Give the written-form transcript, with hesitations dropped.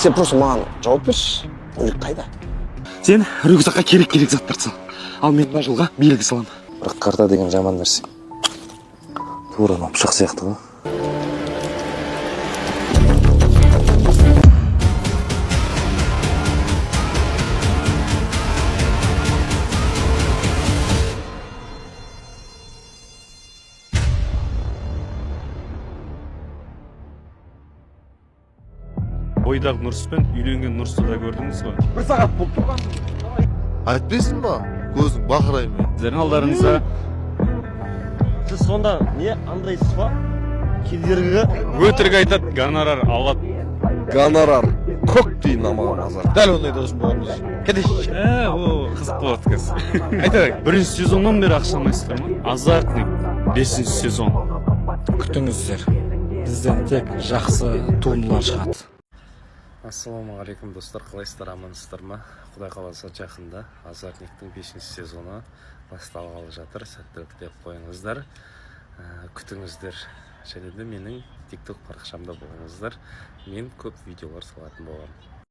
Сен просто маған жауап берші. Мүлік қайда? Сен рюкзакқа керек заттарды сал. Ал мен мына жылға белгі салам. Бірақ карта деген жаман нәрсе. Тура пышақ сияқты ғой. Бойдағы Нұрсызбен үйленген Нұрсызды да көрдіңіз ғой. Бір сағат болып тұрған. Айтпайсың ба? Көзің бақыраймен. Сіздердің алдарыңызда Сіз сонда не андайсыз ба? Кедергі өтірік айтады, гонорар алады. Гонорар. Көк дейін амаған азар. Дәл ондай досым болғанбыз. Кетеш. О, қызық болады қазір. Айтайық, бірінші сезоннан бері ақша алмайсыздар ма? Азартный 5-ші сезон. Күтіңіздер. Бізден тек жақсы туындылар шығады. Ассалаумағалейкум достар, қалайсыздар, амансыздар ма? Құдай қаласа жақында Азартниктің 5-ші сезоны басталғалы жатыр. Сәттілік деп қойыңыздар, күтіңіздер. Және де менің TikTok парақшамда болыңыздар. Мен көп видеолар салатын боламын.